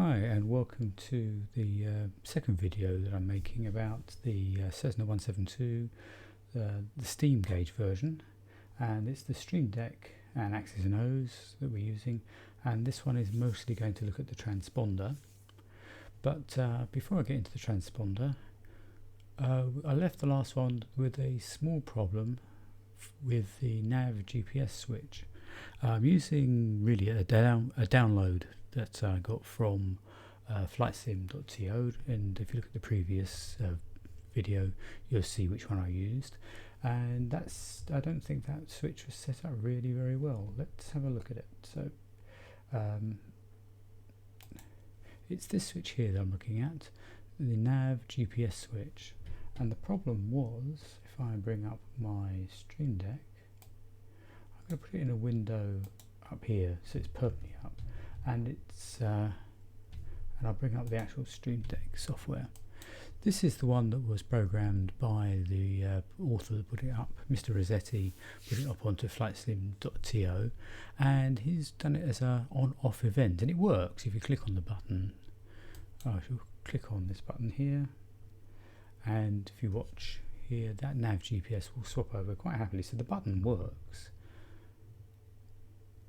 Hi and welcome to the second video that I'm making about the C127 the Steam Gauge version, and it's the Stream Deck and Axis and O's that we're using, and this one is mostly going to look at the transponder. But before I get into the transponder, I left the last one with a small problem with the nav GPS switch. I'm using really a download that I got from flightsim.to, and if you look at the previous video you'll see which one I used, and I don't think that switch was set up really very well. Let's have a look at it. So it's this switch here that I'm looking at, the nav GPS switch, and the problem was, if I bring up my Stream Deck, I'm going to put it in a window up here so it's permanently up, and it's and I'll bring up the actual Stream Deck software. This is the one that was programmed by the author that put it up, Mr. Rossetti, put it up onto flightsim.to, and he's done it as a on-off event, and it works. If you click on the button, I shall click on this button here, and if you watch here, that nav GPS will swap over quite happily, so the button works.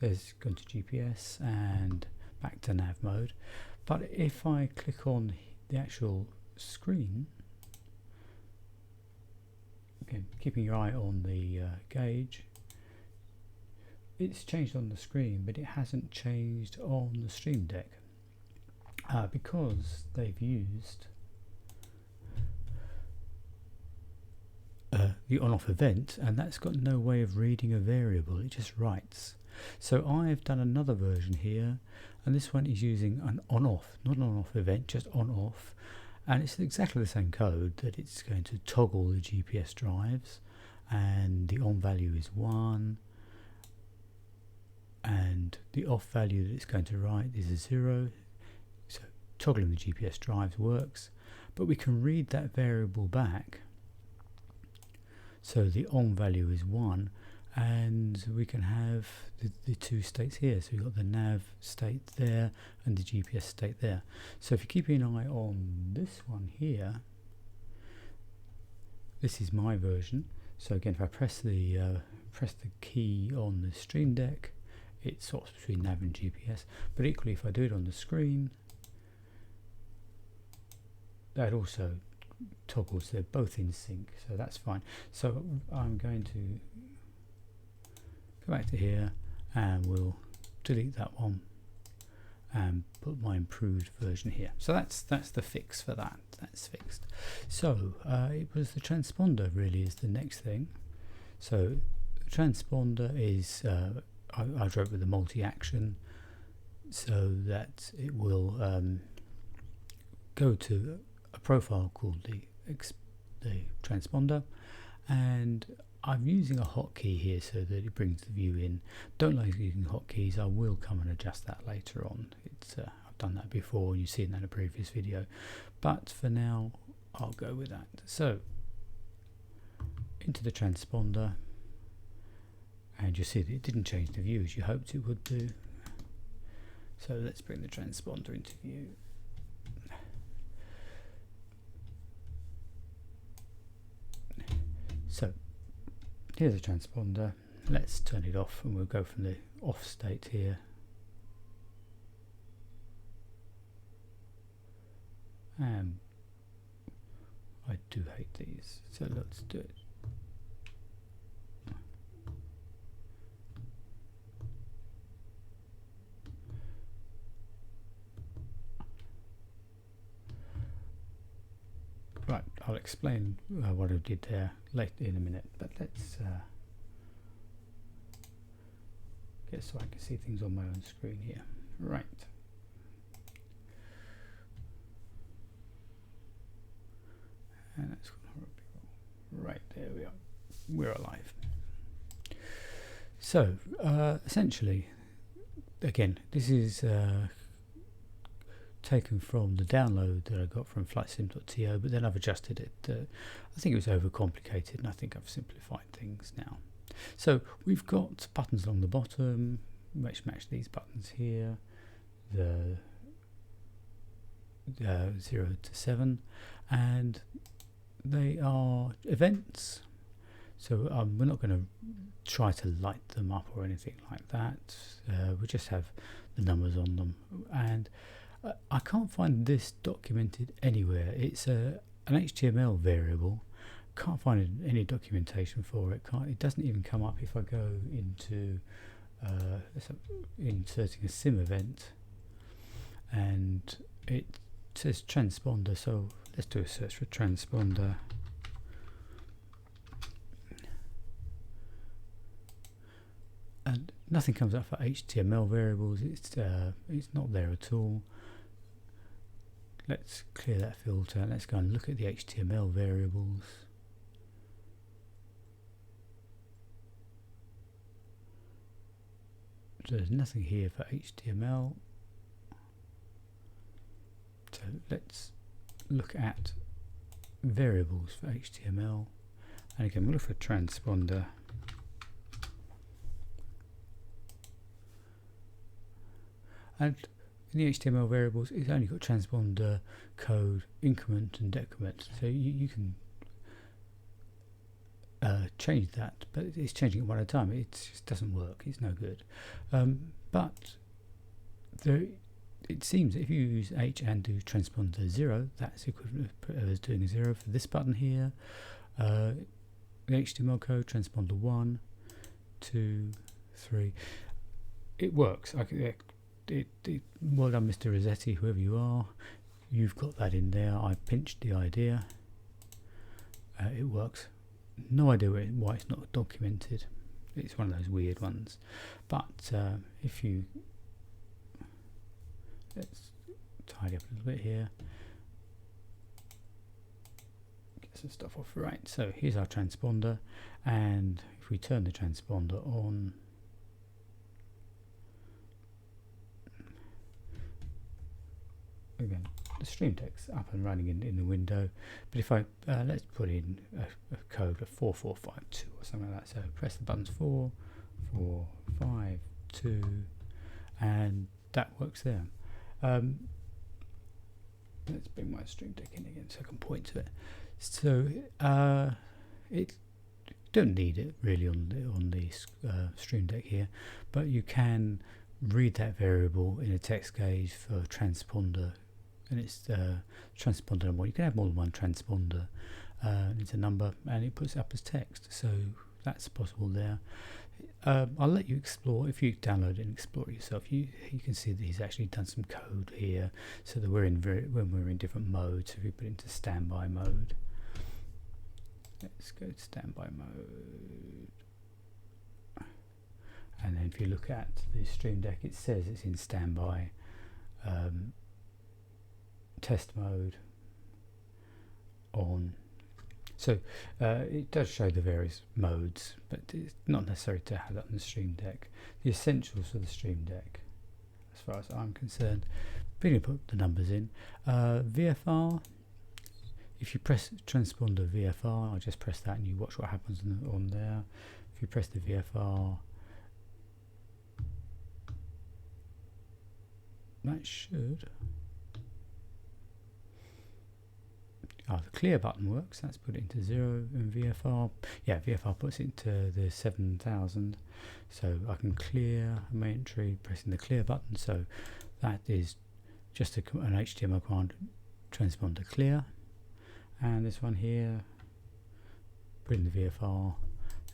There's gone to GPS and back to nav mode. But if I click on the actual screen, again keeping your eye on the gauge, it's changed on the screen, but it hasn't changed on the Stream Deck because they've used the on-off event, and that's got no way of reading a variable, it just writes. So I've done another version here, and this one is using an on-off, not an on-off event, just on-off, and it's exactly the same code, that it's going to toggle the GPS drives, and the on value is 1, and the off value that it's going to write is a 0. So toggling the GPS drives works, but we can read that variable back. So the on value is 1, and we can have the two states here. So we've got the nav state there and the GPS state there. So if you keep an eye on this one here, this is my version. So again, if I press the key on the Stream Deck, it swaps between nav and GPS. But equally, if I do it on the screen, that also toggles. They're both in sync, so that's fine. So I'm going to go back to here, and we'll delete that one and put my improved version here. So that's the fix for that. That's fixed. So it was the transponder really is the next thing. So the transponder is I drove with the multi-action, so that it will go to a profile called the transponder, and I'm using a hotkey here so that it brings the view in. Don't like using hotkeys. I will come and adjust that later on. It's I've done that before, you've seen that in a previous video, but for now I'll go with that. So into the transponder, and you see that it didn't change the view as you hoped it would do. So let's bring the transponder into view. So here's a transponder. Let's turn it off, and we'll go from the off state here. And I do hate these, so let's do it. Right, I'll explain what I did there later in a minute, but let's get so I can see things on my own screen here. Right. And that's right, there we are. We're alive. So essentially, again, this is taken from the download that I got from flightsim.to, but then I've adjusted it. I think it was overcomplicated, and I think I've simplified things now. So we've got buttons along the bottom, which match these buttons here. The 0 to 7, and they are events. So we're not going to try to light them up or anything like that. We just have the numbers on them, and I can't find this documented anywhere. It's an HTML variable. Can't find any documentation for it. It doesn't even come up if I go into inserting a sim event, and it says transponder. So let's do a search for transponder. And nothing comes up for HTML variables. It's not there at all. Let's clear that filter. Let's go and look at the HTML variables. So there's nothing here for HTML. So let's look at variables for HTML. And again, we'll look for transponder. And in the HTML variables, it's only got transponder, code, increment, and decrement. So you can change that, but it's changing it one at a time. It just doesn't work. It's no good. But it seems that if you use H and do transponder 0, that's equivalent as doing 0 for this button here. The HTML code transponder 1, 2, 3. It works. Well done, Mr. Rossetti, whoever you are. You've got that in there. I pinched the idea. It works. No idea why it's not documented. It's one of those weird ones. But if you... Let's tidy up a little bit here. Get some stuff off. Right, so here's our transponder. And if we turn the transponder on... Again, the Stream Deck's up and running in the window, but if I let's put in a code of 4452 or something like that. So press the buttons 4, 4, 5, 2, and that works there. Let's bring my Stream Deck in again so I can point to it. So it don't need it really on the Stream Deck here, but you can read that variable in a text gauge for transponder, and it's transponder number. You can have more than one transponder. It's a number, and it puts it up as text, so that's possible there. I'll let you explore. If you download it and explore it yourself, you can see that he's actually done some code here, so that when we're in different modes. So if we put it into standby mode, let's go to standby mode. And then if you look at the Stream Deck, it says it's in standby, test mode, on. So it does show the various modes, but it's not necessary to have that on the Stream Deck. The essentials for the Stream Deck, as far as I'm concerned, we're going to put the numbers in. VFR, if you press transponder VFR, I'll just press that and you watch what happens on there. If you press the VFR, that should... the clear button works. Let's put it into 0 in VFR. Yeah, VFR puts it into the 7000. So I can clear my entry pressing the clear button. So that is just an HTML command, transponder clear. And this one here, put in the VFR.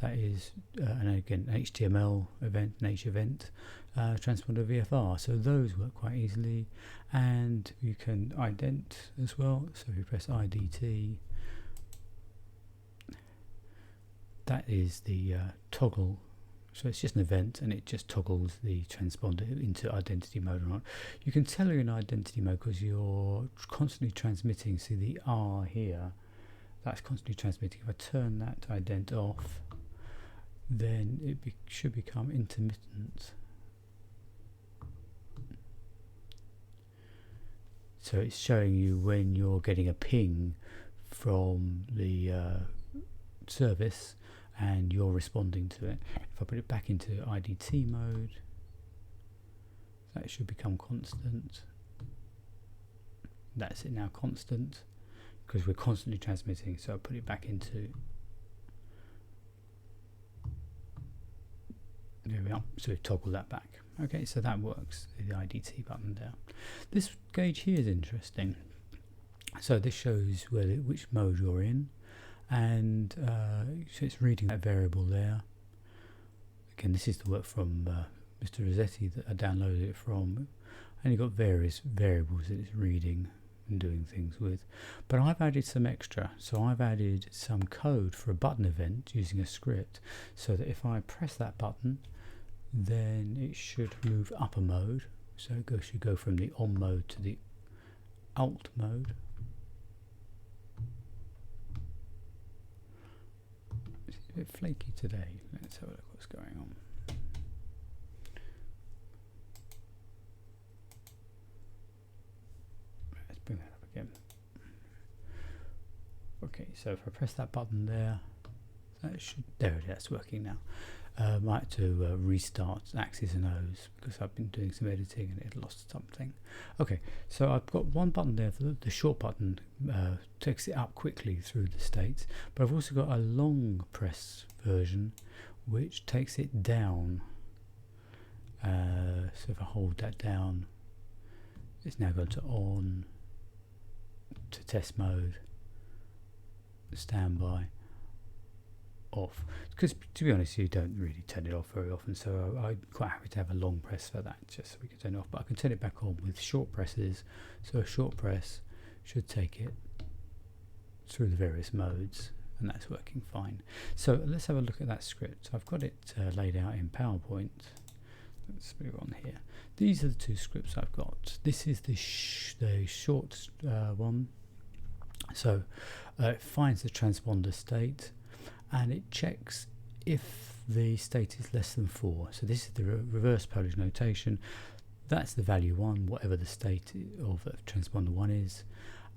That is, and again, HTML event, an H event, transponder VFR. So those work quite easily, and you can ident as well. So if you press IDT, that is the toggle. So it's just an event, and it just toggles the transponder into identity mode or not. You can tell you're in identity mode because you're constantly transmitting. See the R here, that's constantly transmitting. If I turn that ident off, then it should become intermittent. So it's showing you when you're getting a ping from the service and you're responding to it. If I put it back into IDT mode, that should become constant. That's it now, constant, because we're constantly transmitting. So I'll put it back into, there we are, so we toggle that back. Okay, so that works, the IDT button there. This gauge here is interesting. So this shows which mode you're in, and so it's reading that variable there. Again, this is the work from Mr. Rossetti that I downloaded it from, and you've got various variables that it's reading and doing things with. But I've added some extra, so I've added some code for a button event using a script, so that if I press that button, then it should move up a mode. So it should go from the on mode to the alt mode. It's a bit flaky today. Let's have a look what's going on. Let's bring that up again. Okay, so if I press that button there, that should, there it is, that's working now. Might have to restart X's and O's because I've been doing some editing and it lost something. Okay, so I've got one button there, the short button takes it up quickly through the states, but I've also got a long press version which takes it down. So if I hold that down, it's now gone to on, to test mode, standby, off, because to be honest you don't really turn it off very often, so I'm quite happy to have a long press for that, just so we can turn it off. But I can turn it back on with short presses, so a short press should take it through the various modes, and that's working fine. So let's have a look at that script. I've got it laid out in PowerPoint. Let's move on here. These are the two scripts I've got. This is the short one, so it finds the transponder state and it checks if the state is less than 4. So this is the reverse Polish notation. That's the value 1, whatever the state of transponder 1 is,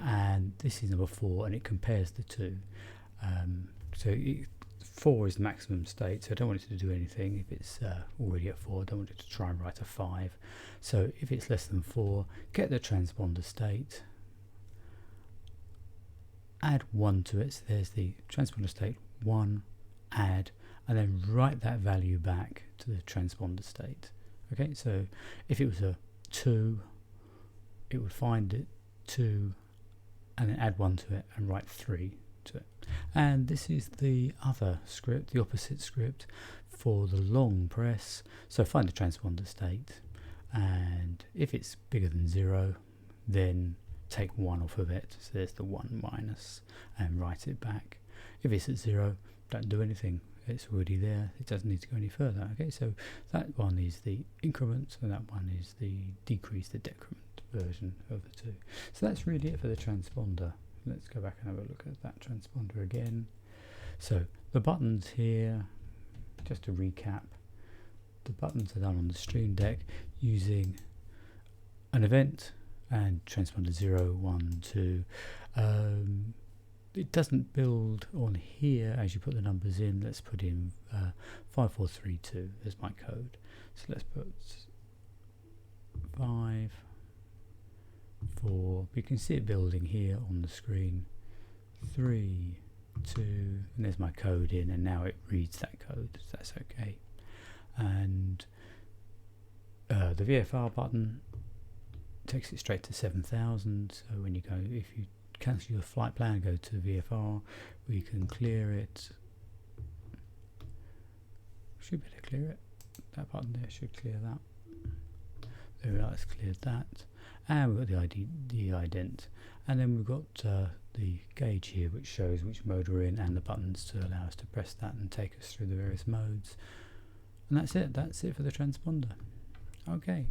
and this is number 4, and it compares the two. So 4 is the maximum state, so I don't want it to do anything if it's already at 4. I don't want it to try and write a 5. So if it's less than 4, get the transponder state, add 1 to it, so there's the transponder state 1, add, and then write that value back to the transponder state. Okay, so if it was a 2, it would find it 2 and then add 1 to it and write 3 to it. And this is the other script, the opposite script for the long press. So find the transponder state, and if it's bigger than 0, then take 1 off of it, so there's the 1 minus, and write it back. If it's at 0, don't do anything, it's already there, it doesn't need to go any further. Okay, so that one is the increment and that one is the decrease, the decrement version of the two. So that's really it for the transponder. Let's go back and have a look at that transponder again. So the buttons here, just to recap, the buttons are done on the Stream Deck using an event and transponder 0, 1, 2. It doesn't build on here as you put the numbers in. Let's put in 5432 as my code. So let's put 5, 4. You can see it building here on the screen. 3, 2, and there's my code in, and now it reads that code. So that's okay. And the VFR button takes it straight to 7000. So when you go, if you cancel your flight plan, go to VFR, we can clear it. Should be able to clear it. That button there should clear that. There we are, it's cleared that. And we've got the ident. And then we've got the gauge here which shows which mode we're in, and the buttons to allow us to press that and take us through the various modes. And that's it for the transponder. Okay.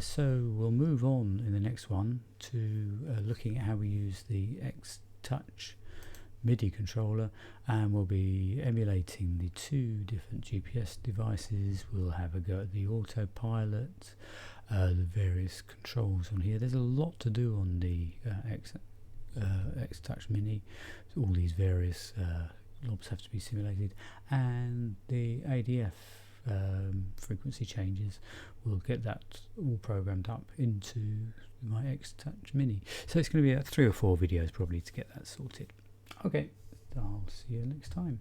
So we'll move on in the next one to looking at how we use the X-Touch MIDI controller, and we'll be emulating the 2 different GPS devices. We'll have a go at the autopilot, the various controls on here. There's a lot to do on the X-Touch Mini. So all these various knobs have to be simulated, and the ADF frequency changes, we'll get that all programmed up into my X-Touch Mini. So it's going to be 3 or 4 videos probably to get that sorted. Okay, I'll see you next time.